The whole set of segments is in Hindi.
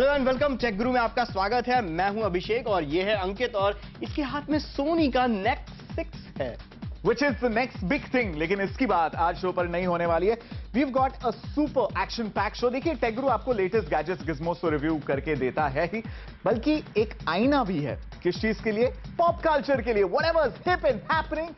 Hello and welcome. टेक गुरु में आपका स्वागत है। मैं हूं अभिषेक और ये है अंकित और इसके हाथ में सोनी का नेक्स्ट 6 है Which is the next big thing। लेकिन इसकी बात आज शो पर नहीं होने वाली है। We've got a super action packed show। देखिए टेक गुरु आपको लेटेस्ट गैजेट्स गिज़मोस तो रिव्यू करके देता है ही, बल्कि एक आईना भी है। किस चीज के लिए? पॉप कल्चर के लिए। Whatever's hip and happening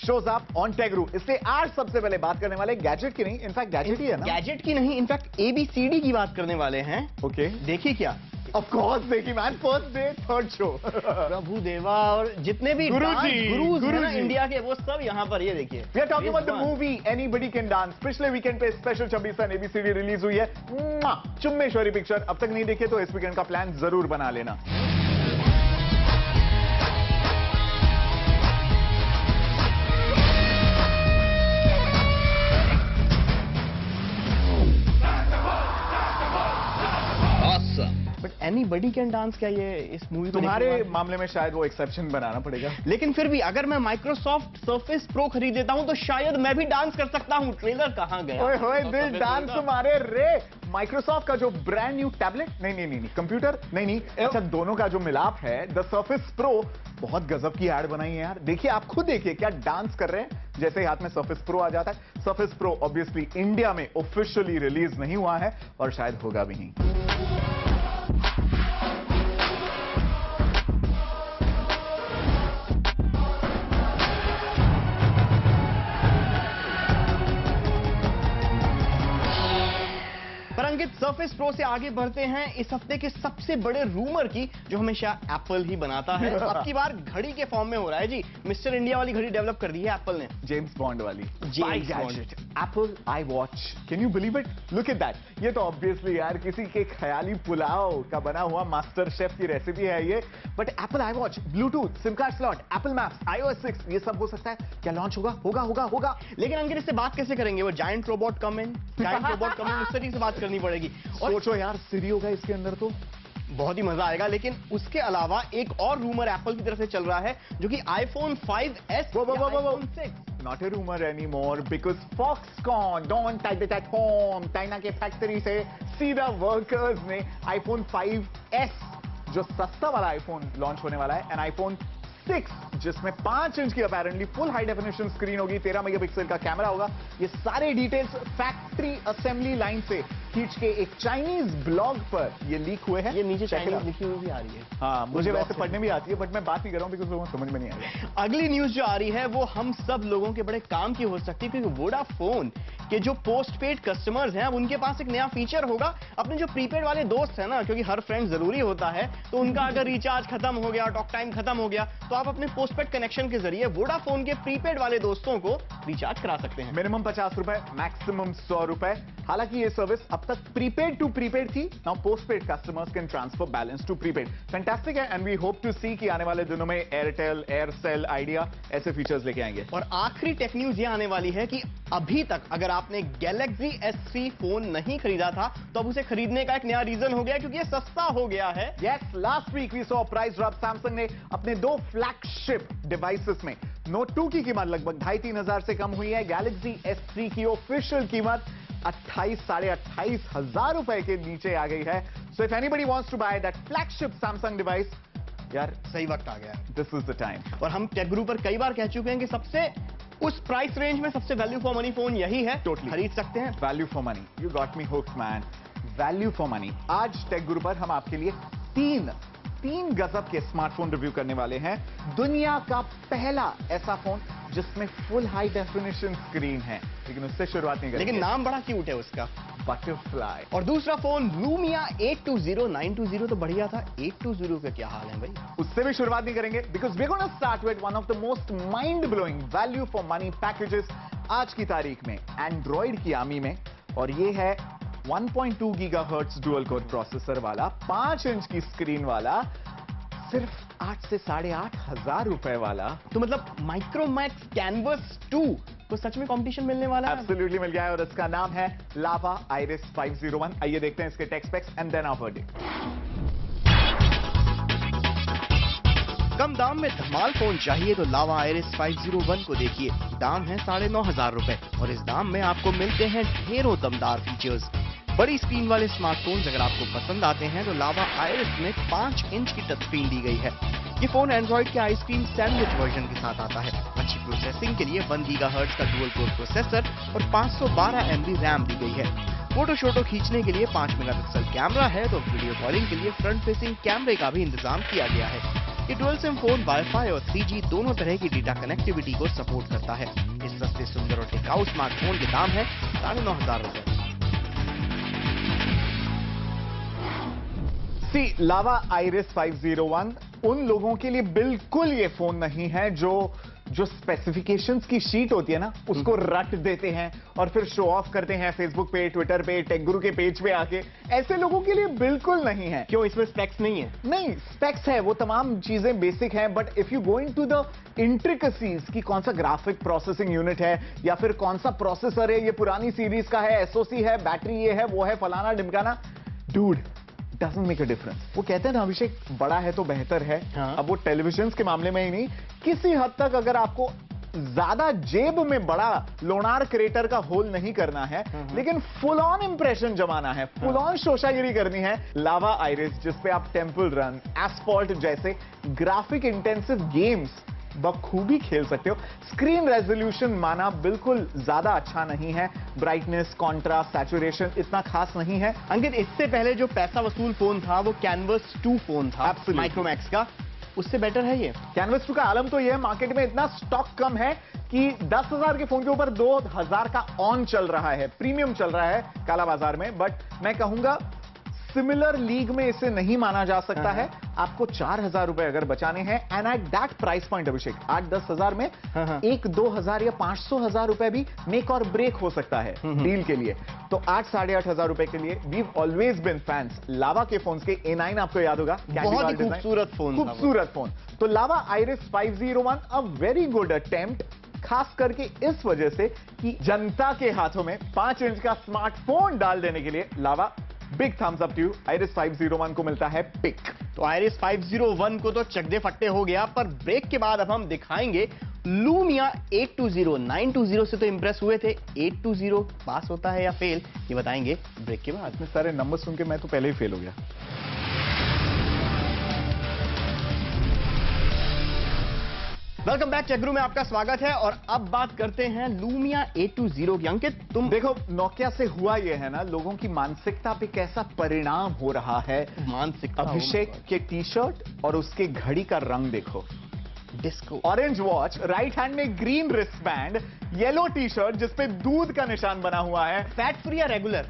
shows up on Tech Guru. इसलिए आज सबसे पहले बात करने वाले गैजेट की नहीं, इनफैक्ट गैजेट ही है ना। गैजेट की नहीं, इनफैक्ट ABCD की बात करने वाले हैं। ओके देखिए क्या ऑफ कोर्स देखिए man, first day third show. Prabhu Deva और जितने भी गुरुज हैं ना इंडिया के, वो सब यहाँ पर। ये देखिए We are talking about the movie Anybody Can Dance। पिछले वीकेंड पे स्पेशल 26 ABCD रिलीज हुई है। चुम्मेश्वरी पिक्चर अब तक नहीं देखे तो इस वीकेंड का प्लान जरूर बना लेना। बट एनीबडी कैन डांस क्या ये इस मूवी तुम्हारे मामले में शायद वो एक्सेप्शन बनाना पड़ेगा। लेकिन फिर भी अगर मैं माइक्रोसॉफ्ट सर्फेस प्रो खरीद लेता हूं तो शायद मैं भी डांस कर सकता हूं। ट्रेलर कहां गया? ओए होए दिल डांस मारे रे। माइक्रोसॉफ्ट का जो ब्रांड न्यू टैबलेट नहीं कंप्यूटर नहीं अच्छा दोनों का जो मिलाप है, द सर्फेस प्रो, बहुत गजब की एड बनाई है यार। देखिए आप खुद देखिए क्या डांस कर रहे हैं जैसे हाथ में सर्फेस प्रो आ जाता है। सर्फेस प्रो ऑब्वियसली इंडिया में ऑफिशियली रिलीज नहीं हुआ है और शायद होगा भी नहीं। सर्फेस प्रो से आगे बढ़ते हैं इस हफ्ते के सबसे बड़े रूमर की, जो हमेशा एप्पल ही बनाता है। अब की बार घड़ी के फॉर्म में हो रहा है जी। मिस्टर इंडिया वाली घड़ी डेवलप कर दी है एप्पल ने। जेम्स बॉन्ड वाली James bond. Apple I watch, can you believe it? Look at that. ये तो ऑब्वियसली यार किसी के ख्याली पुलाव का बना हुआ मास्टर शेफ की रेसिपी है ये। But Apple I watch, Bluetooth, SIM card slot, Apple maps, iOS 6, ये सब हो सकता है। क्या लॉन्च होगा? लेकिन अंकित इससे बात कैसे करेंगे? वो जायंट रोबोट कम इन उस तरीके से बात करनी पड़ेगी। और सोचो यार सिरी होगा इसके अंदर तो बहुत ही मजा आएगा। लेकिन उसके अलावा एक और रूमर एप्पल की तरफ से चल रहा है जो कि iPhone 5S iPhone 6। Not a rumour any more because Foxconn don't type it at home, China के फैक्ट्री से सीधा वर्कर्स ने आईफोन 5S जो सस्ता वाला आईफोन लॉन्च होने वाला है, एंड आईफोन 6 जिसमें 5 इंच की apparently full high definition screen होगी, 13 मेगापिक्सल का कैमरा होगा। ये सारे डिटेल्स फैक्ट्री असेंबली लाइन से खींच के एक चाइनीज ब्लॉग पर ये लीक हुए हैं। ये नीचे चाइनीज लिखी हुई भी आ रही है। हाँ मुझे वैसे पढ़ने भी आती है बट मैं बात नहीं कर रहा हूं बिकॉज़ लोगों को समझ में नहीं आ रहा। अगली न्यूज जो आ रही है वो हम सब लोगों के बड़े काम की हो सकती है, क्योंकि वोडाफोन के जो पोस्ट पेड कस्टमर्स हैं उनके पास एक नया फीचर होगा। अपने जो प्रीपेड वाले दोस्त हैं ना, क्योंकि हर फ्रेंड जरूरी होता है, तो उनका अगर रिचार्ज खत्म हो गया, टॉक टाइम खत्म हो गया, तो आप अपने पोस्टपेड कनेक्शन के जरिए वोडाफोन के प्रीपेड वाले दोस्तों को रिचार्ज करा सकते हैं। मिनिमम 50 रुपए, मैक्सिमम 100 रुपए। हालांकि ये सर्विस अब तक प्रीपेड टू प्रीपेड थी। Now postpaid customers can transfer balance to prepaid. Fantastic है and we hope to see कि आने वाले दिनों में एयरटेल, एयरसेल, आइडिया ऐसे फीचर्स लेके आएंगे। और आखिरी टेक न्यूज ये आने वाली है कि अभी तक अगर आपने गैलेक्सी S3 फोन नहीं खरीदा था तो अब उसे खरीदने का एक नया रीजन हो गया, क्योंकि ये सस्ता हो गया है। Yes, last week we saw price drop. Samsung ने अपने 2 फ्लैगशिप डिवाइसेस में नोट 2 की कीमत लगभग 2,500 से कम हुई है। गैलेक्सी S3 की ऑफिशियल कीमत 28,500 रुपए के नीचे आ गई है। So if anybody wants to buy that flagship Samsung device, यार सही वक्त आ गया। This is the time. और हम टेक गुरु पर कई बार कह चुके हैं कि सबसे उस प्राइस रेंज में सबसे वैल्यू फॉर मनी फोन यही है। Totally. खरीद सकते हैं। Value for money, you got me hooked man. Value for money. आज टेक गुरु पर हम आपके लिए तीन गजब के स्मार्टफोन रिव्यू करने वाले हैं। दुनिया का पहला ऐसा फोन जिसमें फुल हाई डेफिनेशन स्क्रीन है, लेकिन उससे शुरुआत नहीं करेंगे। लेकिन नाम बड़ा क्यूट है उसका, बटरफ्लाई। और दूसरा फोन लूमिया 820, 920 तो बढ़िया था, 820 का क्या हाल है भाई? उससे भी शुरुआत नहीं करेंगे because we gonna start with one of the most mind blowing value for money packages आज की तारीख में एंड्रॉइड की आर्मी में। और ये है 1.2 गीगाहर्ट्ज डुअल कोर प्रोसेसर वाला, 5 इंच की स्क्रीन वाला, सिर्फ 8 से 8,500 रुपए वाला। तो मतलब माइक्रोमैक्स कैनवस 2 को सच में कंपटीशन मिलने वाला है? एब्सोल्युटली मिल गया है और इसका नाम है लावा आइरिस 501। आइए देखते हैं इसके tech specs and then our verdict. कम दाम में धमाल फोन चाहिए तो लावा आइरिस 501 को देखिए। दाम है 9,500 रुपए और इस दाम में आपको मिलते हैं ढेरों दमदार फीचर्स। बड़ी स्क्रीन वाले स्मार्टफोन्स अगर आपको पसंद आते हैं तो लावा आइरिस में 5 इंच की टच स्क्रीन दी गई है। ये फोन एंड्रॉइड के आइसक्रीम सैंडविच वर्जन के साथ आता है। अच्छी प्रोसेसिंग के लिए 1 गीगाहर्ट्ज का डुअल कोर प्रोसेसर और 512 MB रैम दी गई है। फोटो खींचने के लिए 5 मेगापिक्सल कैमरा है तो वीडियो कॉलिंग के लिए फ्रंट फेसिंग कैमरे का भी इंतजाम किया गया है। ये डुअल सिम फोन वाईफाई और 3G दोनों तरह की डेटा कनेक्टिविटी को सपोर्ट करता है। इस सस्ते, सुंदर और टिकाऊ स्मार्टफोन के दाम है 9,500 रुपए। लावा आइरिस 501 उन लोगों के लिए बिल्कुल ये फोन नहीं है जो स्पेसिफिकेशंस की शीट होती है ना, उसको रट देते हैं और फिर शो ऑफ करते हैं फेसबुक पे, ट्विटर पे, टेक गुरु के पेज पे आके। ऐसे लोगों के लिए बिल्कुल नहीं है। क्यों, इसमें स्पेक्स नहीं है? नहीं, स्पेक्स है, वो तमाम चीजें बेसिक हैं, but if you go into the intricacies की कौन सा ग्राफिक प्रोसेसिंग यूनिट है या फिर कौन सा प्रोसेसर है, ये पुरानी सीरीज का है, एसओसी है, बैटरी ये है, वो है, फलाना ढिमकाना, dude doesn't make a difference। वो कहते हैं ना अभिषेक, बड़ा है तो बेहतर है। हाँ। अब वो टेलीविजन के मामले में ही नहीं, किसी हद तक अगर आपको ज्यादा जेब में बड़ा लोनार क्रेटर का होल नहीं करना है, लेकिन फुल ऑन इंप्रेशन जमाना है, फुल ऑन शोशागिरी करनी है, लावा आइरिस जिसपे आप टेंपल रन, एस्फॉल्ट जैसे ग्राफिक इंटेंसिव गेम्स बखूबी खेल सकते हो। स्क्रीन रेजोल्यूशन माना बिल्कुल ज्यादा अच्छा नहीं है, ब्राइटनेस, कॉन्ट्रास्ट, सैचुरेशन इतना खास नहीं है। अंकित, इससे पहले जो पैसा वसूल फोन था वो कैनवस 2 फोन था माइक्रोमैक्स का, उससे बेटर है ये। कैनवस 2 का आलम तो ये है, मार्केट में इतना स्टॉक कम है कि 10,000 के फोन के ऊपर 2,000 का ऑन चल रहा है, प्रीमियम चल रहा है काला बाजार में। बट मैं कहूंगा सिमिलर लीग में इसे नहीं माना जा सकता है। आपको 4,000 रुपए अगर बचाने हैं and at that price point Abhishek, 8-10 हजार में 1-2 या 500,000 रुपए भी मेक और ब्रेक हो सकता है डील के लिए। तो 8-8,500 रुपए के लिए वी ऑलवेज बिन फैंस लावा के फोन के। A9 आपको याद होगा, बहुत ही खूबसूरत फोन, खूबसूरत फोन। तो Lava Iris 501 a very good attempt, खास करके इस वजह से कि जनता के हाथों में 5 इंच का स्मार्टफोन डाल देने के लिए Lava big thumbs up to you. Iris 501 को मिलता है पिक। तो आइरिस 501 को तो चकदे फट्टे हो गया, पर ब्रेक के बाद अब हम दिखाएंगे लूमिया 820। 920 से तो इंप्रेस हुए थे, 820 पास होता है या फेल, ये बताएंगे ब्रेक के बाद। इतने सारे नंबर सुन के मैं तो पहले ही फेल हो गया। वेलकम बैक, चक्रू में आपका स्वागत है। और अब बात करते हैं लूमिया 820 की। अंकित, तुम देखो नोकिया से हुआ ये है ना, लोगों की मानसिकता पे कैसा परिणाम हो रहा है। मानसिकता, अभिषेक के टी शर्ट और उसके घड़ी का रंग देखो, disco, orange watch, right hand में green wrist band, yellow T shirt जिसपे दूध का निशान बना हुआ है, फैट फ्री या regular,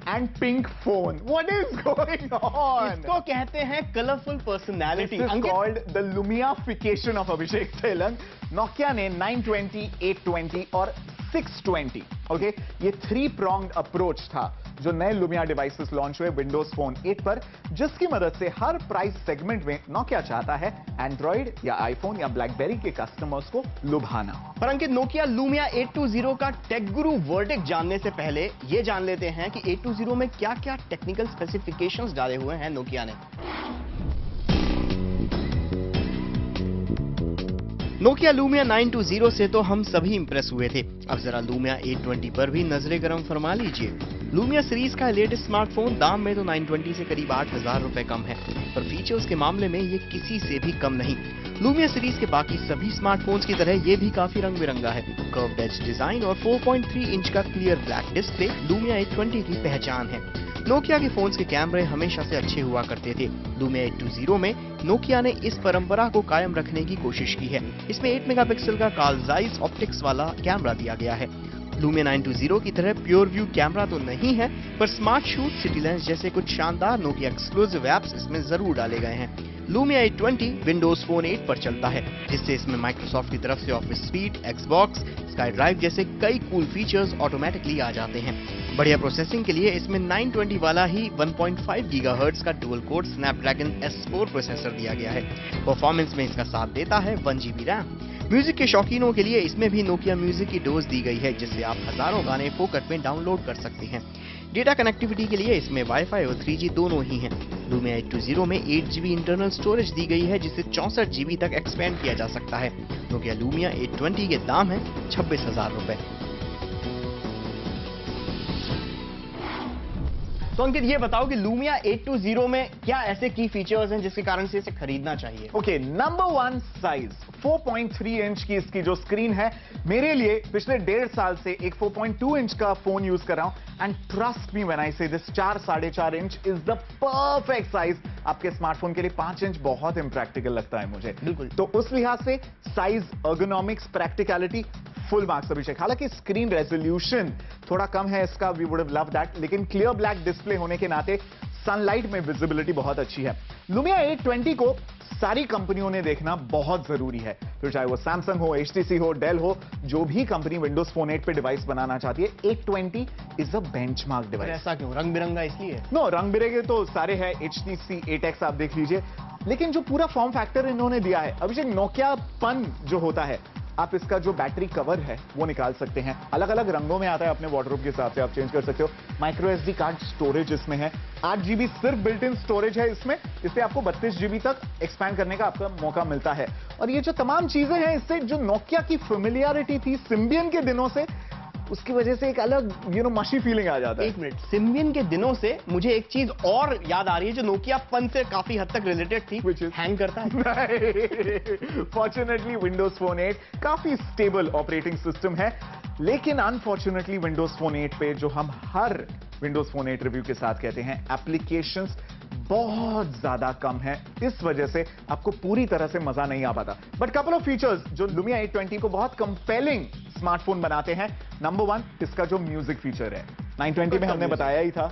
and pink phone. What is going on? इसको कहते हैं colourful personality. This is called the Lumiafication of Abhishek Telang. Nokia ने 920, 820 और 620, ओके, ये 3 pronged अप्रोच था जो नए लुमिया डिवाइसेस लॉन्च हुए विंडोज फोन 8 पर, जिसकी मदद से हर प्राइस सेगमेंट में नोकिया चाहता है एंड्रॉइड या आईफोन या ब्लैकबेरी के कस्टमर्स को लुभाना। पर अंकित, नोकिया लूमिया 820 का टेक गुरु वर्डिक्ट जानने से पहले ये जान लेते हैं कि 820 में क्या क्या टेक्निकल स्पेसिफिकेशंस डाले हुए हैं नोकिया ने। नोकिया लूमिया 920 से तो हम सभी इंप्रेस हुए थे, अब जरा लूमिया 820 पर भी नजरें गरम फरमा लीजिए। लूमिया सीरीज का लेटेस्ट स्मार्टफोन दाम में तो 920 से करीब 8,000 रुपए कम है, पर फीचर्स के मामले में ये किसी से भी कम नहीं। लूमिया सीरीज के बाकी सभी स्मार्टफोन्स की तरह ये भी काफी रंग बिरंगा है। कर्व्ड एज डिजाइन और 4.3 इंच का क्लियर ब्लैक डिस्प्ले लूमिया 820 की पहचान है। नोकिया के फोन्स के कैमरे हमेशा से अच्छे हुआ करते थे। लूमिया 820 में नोकिया ने इस परंपरा को कायम रखने की कोशिश की है। इसमें 8 मेगापिक्सल का कार्ल जाइस ऑप्टिक्स वाला कैमरा दिया गया है। लूमिया 920 की तरह प्योर व्यू कैमरा तो नहीं है, पर स्मार्ट शूट, सिटी लेंस जैसे कुछ शानदार नोकिया एक्सक्लूसिव एप्स इसमें जरूर डाले गए हैं। लूमिया 820 विंडोज फोन 8 पर चलता है, जिससे इसमें माइक्रोसॉफ्ट की तरफ से office speed, Xbox, sky drive जैसे कई कूल फीचर्स ऑटोमेटिकली आ जाते हैं। बढ़िया प्रोसेसिंग के लिए इसमें 920 वाला ही 1.5 गीगाहर्ट्ज का dual core Snapdragon S4 processor दिया गया है। परफॉर्मेंस में इसका साथ देता है 1 GB रैम। म्यूजिक के शौकीनों के लिए इसमें भी नोकिया म्यूजिक की डोज दी गई है, जिससे आप हजारों गाने फोकट में डाउनलोड कर सकते हैं। डेटा कनेक्टिविटी के लिए इसमें वाईफाई और 3G दोनों ही हैं। लूमिया 820 में 8 GB इंटरनल स्टोरेज दी गई है, जिसे 64 GB तक एक्सपेंड किया जा सकता है। नोकिया लूमिया 820 के दाम है 26,000 रुपए। तो अंकित ये बताओ कि लूमिया 820 में क्या ऐसे की फीचर्स हैं जिसके कारण से इसे खरीदना चाहिए? ओके, नंबर 1 साइज 4.3 इंच की इसकी जो स्क्रीन है, मेरे लिए पिछले 1.5 साल से एक 4.2 इंच का फोन यूज कर रहा हूं and trust me when I say this 4.5 inch is the perfect size आपके स्मार्टफोन के लिए। 5 इंच बहुत इम्प्रैक्टिकल लगता है मुझे। बिल्कुल। तो उस लिहाज से size, ergonomics, practicality full marks Abhishek. हालांकि स्क्रीन रेजोल्यूशन थोड़ा कम है इसका, we would have love that, लेकिन क्लियर ब्लैक डिस्प्ले होने के नाते सनलाइट में विजिबिलिटी बहुत अच्छी है। लुमिया 820 को सारी कंपनियों ने देखना बहुत जरूरी है, फिर चाहे वो सैमसंग हो, HTC हो, डेल हो, जो भी कंपनी विंडोज फोन 8 पे डिवाइस बनाना चाहती है, 820 इज अ बेंचमार्क डिवाइस। ऐसा क्यों? रंग बिरंगा इसलिए? नो, रंग बिरंगे तो सारे हैं, HTC 8X आप देख लीजिए, लेकिन जो पूरा फॉर्म फैक्टर इन्होंने दिया है अभिषेक, नोकिया पन जो होता है, आप इसका जो बैटरी कवर है वो निकाल सकते हैं, अलग अलग रंगों में आता है, अपने वार्डरोब के हिसाब से आप चेंज कर सकते हो। माइक्रो SD कार्ड स्टोरेज इसमें है, 8 GB सिर्फ बिल्ट इन स्टोरेज है इसमें, इससे आपको 32 GB तक एक्सपैंड करने का आपका मौका मिलता है। और ये जो तमाम चीजें हैं, इससे जो नोकिया की फेमिलियरिटी थी सिम्बियन के दिनों से, उसकी वजह से एक अलग मशी फीलिंग आ जाता है। एक मिनट, सिम्बियन के दिनों से मुझे एक चीज और याद आ रही है जो नोकिया पन से काफी हद तक रिलेटेड थी। हैंग करता है? फॉर्चुनेटली विंडोज फोन 8 काफी स्टेबल ऑपरेटिंग सिस्टम है, लेकिन अनफॉर्चुनेटली विंडोज फोन 8 पे, जो हम हर विंडोज फोन 8 रिव्यू के साथ कहते हैं, एप्लीकेशंस बहुत ज्यादा कम है, इस वजह से आपको पूरी तरह से मजा नहीं आ पाता। बट कपल ऑफ फीचर्स जो लुमिया 820 को बहुत कंपेलिंग स्मार्टफोन बनाते हैं। नंबर 1, इसका जो म्यूजिक फीचर है, 920 में हमने बताया ही था,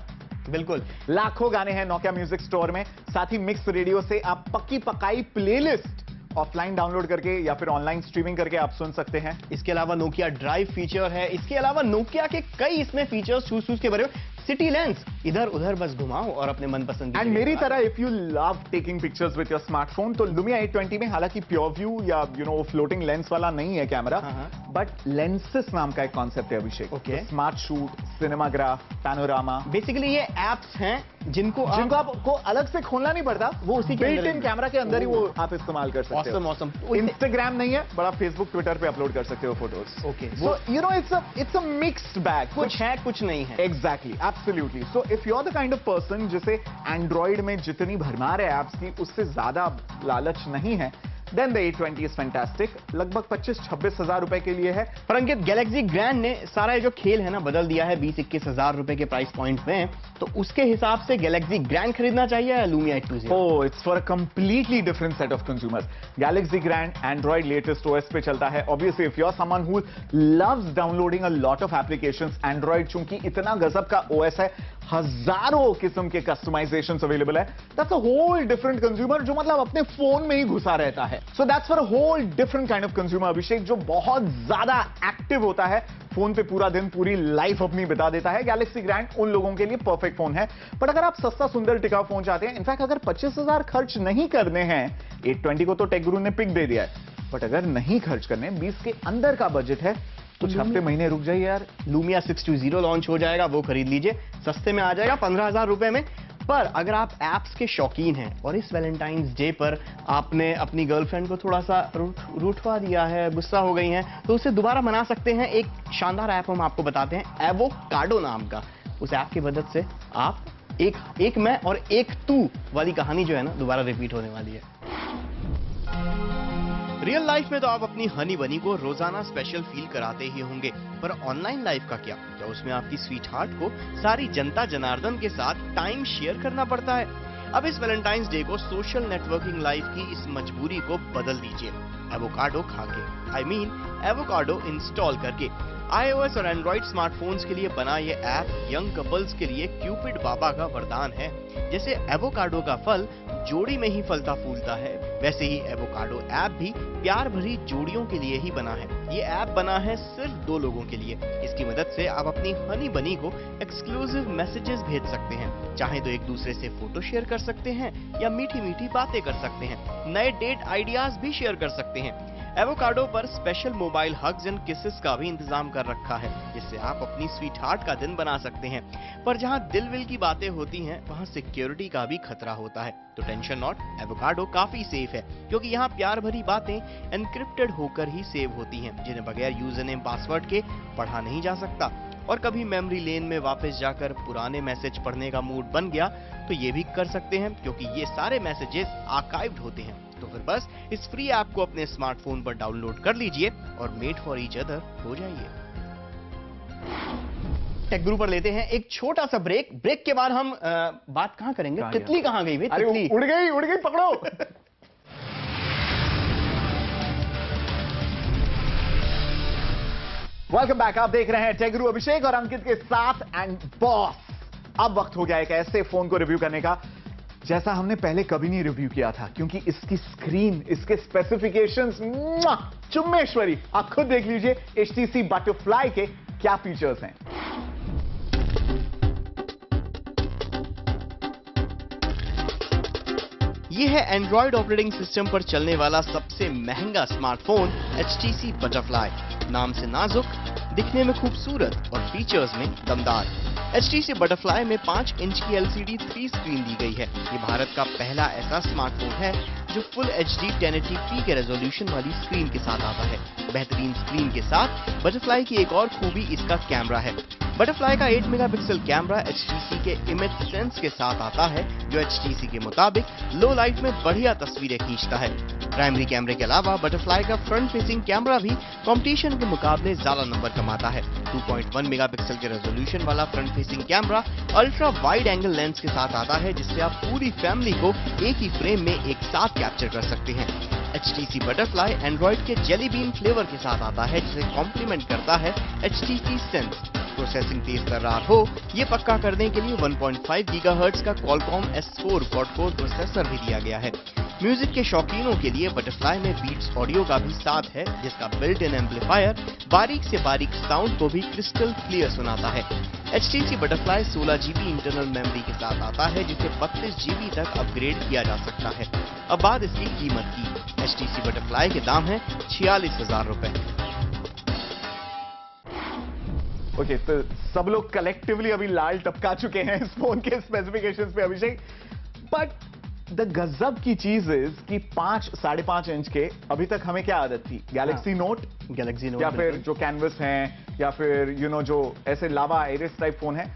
बिल्कुल लाखों गाने हैं नोकिया म्यूजिक स्टोर में, साथ ही मिक्स रेडियो से आप पक्की पकाई प्लेलिस्ट ऑफलाइन डाउनलोड करके या फिर ऑनलाइन स्ट्रीमिंग करके आप सुन सकते हैं। इसके अलावा नोकिया ड्राइव फीचर है, इसके अलावा नोकिया के कई इसमें फीचर्स चूज के भरे हुए। सिटी लेंस, इधर उधर बस घुमाओ और अपने मनपसंद। एंड मेरी तरह if you love taking pictures with your smartphone, तो लुमिया 820 में हालांकि प्योर व्यू या फ्लोटिंग लेंस वाला नहीं है कैमरा, बट लेंसेस नाम का एक कॉन्सेप्ट है Abhishek. Okay. Smart shoot, cinemagraph, panorama, basically ये एप्स हैं जिनको आपको अलग से खोलना नहीं पड़ता, वो उसी के बिल्ट इन कैमरा के अंदर ही वो आप इस्तेमाल कर सकते हो। ऑसम। इंस्टाग्राम नहीं है, बड़ा फेसबुक, ट्विटर पे अपलोड कर सकते हो photos. Okay, so it's a mixed bag, कुछ है कुछ नहीं है। Exactly, absolutely. So if you are the kind of person जिसे एंड्रॉइड में जितनी भरमार है ऐप्स की, उससे ज्यादा लालच नहीं है, देन द 820 इज फैंटास्टिक। लगभग 25-26 हजार रुपए के लिए है। पर अंकित, गैलेक्सी ग्रैंड ने सारा ये जो खेल है ना बदल दिया है। 20-21 हजार रुपए के प्राइस पॉइंट में, तो उसके हिसाब से गैलेक्सी ग्रैंड खरीदना चाहिए या Lumia 820? Oh, it's for a completely different set of consumers. Galaxy Grand Android latest OS पे चलता है। Obviously if you are someone who loves downloading a lot of applications, Android चूंकि इतना गजब का ओएस है, हजारों किस्म के कस्टमाइजेशंस अवेलेबल है, that's a whole different consumer जो मतलब अपने फोन में ही घुसा रहता है। So that's for a whole different kind of consumer अभिषेक, जो बहुत ज्यादा एक्टिव होता है, फोन पे पूरा दिन, पूरी लाइफ अपनी बिता देता है। गैलेक्सी ग्रैंड उन लोगों के लिए परफेक्ट फोन है। बट अगर आप सस्ता, सुंदर, टिकाऊ फोन चाहते हैं, इनफैक्ट अगर 25,000 खर्च नहीं करने हैं, 820 को तो टेक गुरु ने पिक दे दिया है, बट अगर नहीं खर्च करने, 20 के अंदर का बजट है, कुछ हफ्ते महीने रुक जाइए यार, लुमिया 620 लॉन्च हो जाएगा, वो खरीद लीजिए, सस्ते में आ जाएगा 15,000 रुपए में। पर अगर आप एप्स के शौकीन हैं और इस वैलेंटाइंस डे पर आपने अपनी गर्लफ्रेंड को थोड़ा सा रूठवा दिया है, गुस्सा हो गई हैं, तो उसे दोबारा मना सकते हैं। एक शानदार ऐप हम आपको बताते हैं, एवोकाडो नाम का। उस ऐप की मदद से आप एक मैं और एक तू वाली कहानी जो है ना, दोबारा रिपीट होने वाली है। रियल लाइफ में तो आप अपनी हनी बनी को रोजाना स्पेशल फील कराते ही होंगे, पर ऑनलाइन लाइफ का क्या उसमें आपकी स्वीट हार्ट को सारी जनता जनार्दन के साथ टाइम शेयर करना पड़ता है? अब इस वैलेंटाइंस डे को सोशल नेटवर्किंग लाइफ की इस मजबूरी को बदल दीजिए एवोकाडो खाके, एवोकाडो इंस्टॉल करके। iOS और एंड्रॉइड स्मार्टफोन्स के लिए बना ये ऐप यंग कपल्स के लिए क्यूपिड बाबा का वरदान है। जैसे एवोकाडो का फल जोड़ी में ही फलता फूलता है, वैसे ही एवोकाडो ऐप भी प्यार भरी जोड़ियों के लिए ही बना है। ये ऐप बना है सिर्फ 2 लोगों के लिए। इसकी मदद से आप अपनी हनी बनी को एक्सक्लूसिव मैसेजेस भेज सकते हैं। चाहे तो एक दूसरे से फोटो शेयर कर सकते हैं या मीठी मीठी बातें कर सकते हैं। नए डेट आइडियाज भी शेयर कर सकते हैं। एवोकाडो पर special mobile hugs and kisses का भी इंतजाम कर रखा है, जिससे आप अपनी स्वीट हार्ट का दिन बना सकते हैं। पर जहां दिल विल की बातें होती हैं, वहां सिक्योरिटी का भी खतरा होता है। तो टेंशन नॉट, एवोकाडो काफी सेफ है, क्योंकि यहाँ प्यार भरी बातें एनक्रिप्टेड होकर ही सेव होती हैं, जिन्हें बगैर यूजर नेम पासवर्ड के पढ़ा नहीं जा सकता। और कभी मेमोरी लेन में वापस जाकर पुराने मैसेज पढ़ने का मूड बन गया तो ये भी कर सकते हैं, क्योंकि ये सारे मैसेजेस आर्काइव्ड होते हैं। तो फिर बस इस फ्री ऐप को अपने स्मार्टफोन पर डाउनलोड कर लीजिए और मेड फॉर ईच अदर हो जाइए। टेक गुरु पर लेते हैं एक छोटा सा ब्रेक। ब्रेक के बाद हम बात कहां करेंगे? तितली कहां गई भाई? तितली उड़ गई, पकड़ो। Welcome back. आप देख रहे हैं टेक गुरु अभिषेक और अंकित के साथ एंड बॉस। अब वक्त हो गया एक ऐसे फोन को रिव्यू करने का जैसा हमने पहले कभी नहीं रिव्यू किया था, क्योंकि इसकी स्क्रीन, इसके स्पेसिफिकेशंस चुम्मेश्वरी। आप खुद देख लीजिए HTC बटरफ्लाई के क्या फीचर्स हैं। ये है एंड्रॉइड ऑपरेटिंग सिस्टम पर चलने वाला सबसे महंगा स्मार्टफोन HTC बटरफ्लाई। नाम से नाजुक, दिखने में खूबसूरत और फीचर्स में दमदार। HTC बटरफ्लाई में 5 इंच की LCD 3 स्क्रीन दी गई है। ये भारत का पहला ऐसा स्मार्टफोन है जो फुल HD 1080p के रेजोल्यूशन वाली स्क्रीन के साथ आता है। बेहतरीन स्क्रीन के साथ बटरफ्लाई की एक और खूबी इसका कैमरा है। बटरफ्लाई का 8 मेगापिक्सल कैमरा HTC के इमेज सेंस के साथ आता है, जो HTC के मुताबिक लो लाइट में बढ़िया तस्वीरें खींचता है। प्राइमरी कैमरे के अलावा बटरफ्लाई का फ्रंट फेसिंग कैमरा भी कंपटीशन के मुकाबले ज्यादा नंबर कमाता है। 2.1 मेगापिक्सल के रेजोल्यूशन वाला front facing camera ultra wide angle lens के साथ आता है, जिससे आप पूरी फैमिली को एक ही फ्रेम में एक साथ कैप्चर कर सकते हैं। HTC बटरफ्लाई एंड्रॉइड के जेली बीन फ्लेवर के साथ आता है, जिसे कॉम्प्लीमेंट करता है HTC सेंस। प्रोसेसिंग तेज दर्रार हो, ये पक्का करने के लिए 1.5 गीगाहर्ट्ज का Qualcomm S4 क्वाड-कोर प्रोसेसर भी दिया गया है। म्यूजिक के शौकीनों के लिए बटरफ्लाई में बीट्स ऑडियो का भी साथ है, जिसका बिल्ट इन एम्पलीफायर बारीक से बारीक साउंड को भी क्रिस्टल क्लियर सुनाता है। HTC butterfly 16 GB internal memory के साथ आता है, जिसे 32 GB तक अपग्रेड किया जा सकता है। अब बात इसकी कीमत की। HTC बटरफ्लाई के दाम है 46,000 रुपए। ओके, तो सब लोग कलेक्टिवली अभी लाल टपका चुके हैं इस फोन के स्पेसिफिकेशंस पे अभिषेक, बट द गजब की चीज इज कि 5-5.5 इंच के अभी तक हमें क्या आदत थी? गैलेक्सी नोट या फिर जो कैनवस हैं, या फिर जो ऐसे लावा आइरिस टाइप फोन है,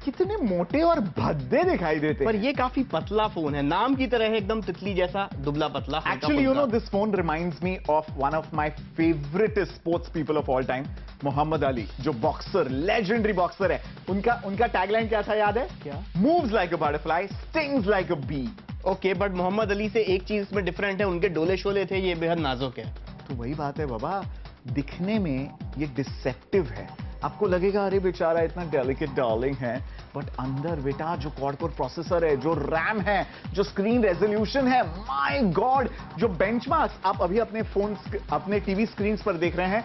कितने मोटे और भद्दे दिखाई देते पर ये काफी पतला फोन है, नाम की तरह है, एकदम तितली जैसा दुबला पतला। Actually this phone reminds me of one of my favourite sports people of all time, Muhammad Ali, जो बॉक्सर, लेजेंडरी बॉक्सर है। उनका टैगलाइन क्या था, याद है? क्या? Moves like a butterfly, stings like a bee. Okay, but Muhammad Ali से एक चीज इसमें डिफरेंट है, उनके डोले शोले थे, ये बेहद नाजुक है। तो वही बात है बाबा, दिखने में ये डिसेप्टिव है। आपको लगेगा अरे बेचारा इतना डेलिकेट डार्लिंग है, बट अंदर बेटा जो क्वाड-कोर प्रोसेसर है, जो रैम है, जो स्क्रीन रेजोल्यूशन है, माय गॉड, जो बेंचमार्क्स आप अभी अपने टीवी स्क्रीन पर देख रहे हैं,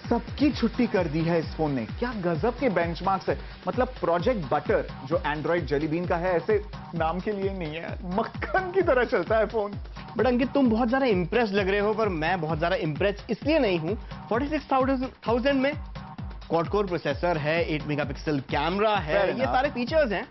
सबकी छुट्टी कर दी है इस फोन ने। क्या गजब के बेंचमार्क्स है। मतलब प्रोजेक्ट बटर जो एंड्रॉइड जेली बीन का है, ऐसे नाम के लिए नहीं है, मक्खन की तरह चलता है फोन। बट अंकित, तुम बहुत ज्यादा इंप्रेस लग रहे हो, पर मैं बहुत ज्यादा इंप्रेस इसलिए नहीं हूं। 46,000 में क्वाड-कोर प्रोसेसर है, 8 मेगापिक्सल कैमरा है, ये सारे फीचर्स हैं।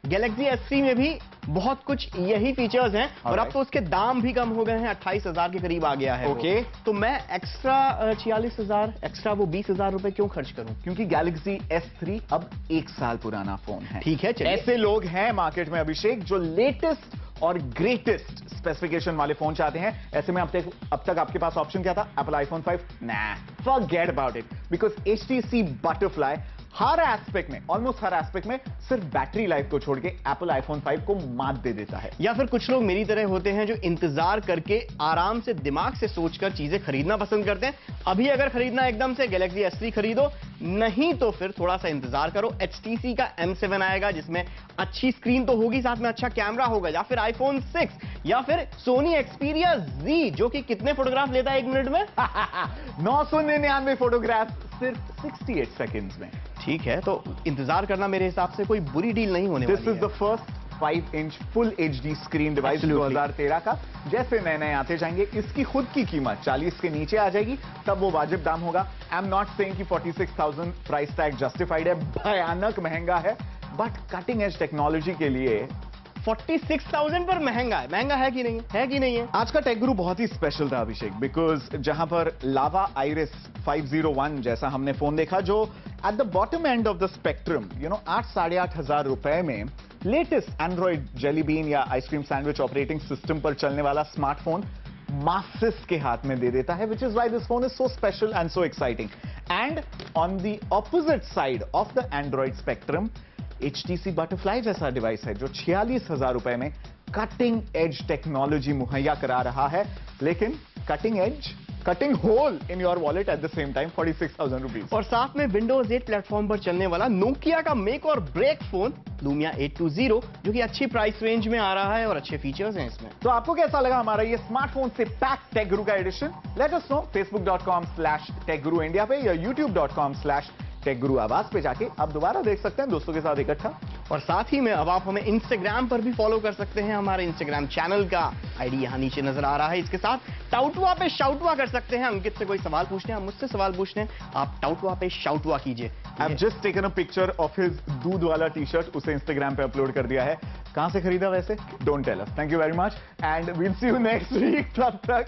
गैलेक्सी S3 में भी बहुत कुछ यही फीचर्स हैं, और अब तो उसके दाम भी कम हो गए हैं, 28,000 के करीब आ गया है। ओके, तो मैं एक्स्ट्रा 46,000 एक्स्ट्रा वो 20,000 रुपए क्यों खर्च करूं? क्योंकि गैलेक्सी S3 अब 1 साल पुराना फोन है। ठीक है, चलिए। ऐसे लोग हैं मार्केट में अभिषेक जो लेटेस्ट और ग्रेटेस्ट स्पेसिफिकेशन वाले फोन चाहते हैं। ऐसे में अब तक आपके पास ऑप्शन क्या था? Apple iPhone 5? nah, forget about it, because HTC butterfly her aspect में, ऑलमोस्ट हर एस्पेक्ट में सिर्फ बैटरी लाइफ को छोड़ के एप्पल आईफोन 5 को मात दे देता है। या फिर कुछ लोग मेरी तरह होते हैं जो इंतजार करके आराम से दिमाग से सोचकर चीजें खरीदना पसंद करते हैं। अभी अगर खरीदना एकदम से गैलेक्सी S3 खरीदो, नहीं तो फिर थोड़ा सा इंतजार करो। HTC का M7 आएगा, जिसमें अच्छी स्क्रीन तो होगी, साथ में अच्छा कैमरा होगा, या फिर iPhone 6, या फिर सोनी Xperia Z, जो कि कितने फोटोग्राफ लेता है 1 मिनट में? 999 फोटोग्राफ सिर्फ 68 सेकेंड्स में। ठीक है, तो इंतजार करना मेरे हिसाब से कोई बुरी डील नहीं होने वाली है। This is the first 5 inch full HD screen device 2013 का। जैसे नए आते जाएंगे, इसकी खुद की कीमत 40 के नीचे आ जाएगी, तब वो वाजिब दाम होगा। आई एम नॉट सेइंग कि 46,000 प्राइस टैग जस्टिफाइड है, भयानक महंगा है, बट कटिंग एज टेक्नोलॉजी के लिए 46,000 पर महंगा है कि नहीं है कि नहीं है? आज का टेक गुरु बहुत ही स्पेशल था अभिषेक, बिकॉज जहां पर लावा आइरिस 501 जैसा हमने फोन देखा जो at the bottom end of the spectrum 8,500 रुपए में लेटेस्ट एंड्रॉइड जेली बीन या आइसक्रीम सैंडविच ऑपरेटिंग सिस्टम पर चलने वाला स्मार्टफोन मासिस के हाथ में दे देता है, which is why this phone is so special and so exciting. And on the opposite side of the Android spectrum HTC butterfly जैसा डिवाइस है जो 46,000 रुपए में कटिंग एज टेक्नोलॉजी मुहैया करा रहा है, लेकिन cutting hole in your wallet at the same time 46,000 rupees. और साथ में विंडोज 8 प्लेटफॉर्म पर चलने वाला नोकिया का मेक और ब्रेक फोन लूमिया 820 जो कि अच्छी प्राइस रेंज में आ रहा है और अच्छे फीचर्स हैं इसमें. तो आपको कैसा लगा हमारा ये स्मार्टफोन से पैक टेक गुरु का edition? Let us know facebook.com/techguru India पे या youtube.com/techguru आवाज पे जाके आप दोबारा देख सकते हैं दोस्तों के साथ इकट्ठा. और साथ ही में अब आप हमें इंस्टाग्राम पर भी फॉलो कर सकते हैं. हमारे इंस्टाग्राम चैनल का आईडी यहां नीचे नजर आ रहा है. इसके साथ टाउटुआ पे शाउटुआ कर सकते हैं. अंकित से कोई सवाल पूछने हैं, मुझसे सवाल पूछने हैं, आप टाउटू पे शाउटुआ कीजिए. I have just taken a picture of his दूध वाला टी-शर्ट, उसे इंस्टाग्राम पे अपलोड कर दिया है. कहां से खरीदा वैसे? Don't tell us. Thank you very much and we'll see you next week. तब तक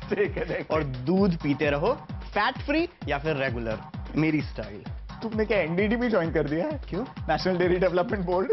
स्टे कनेक्टेड और दूध पीते रहो, फैट फ्री या फिर रेगुलर, मेरी स्टाइल. तुमने क्या NDDB ज्वाइन कर दिया है? क्यों? National dairy development board.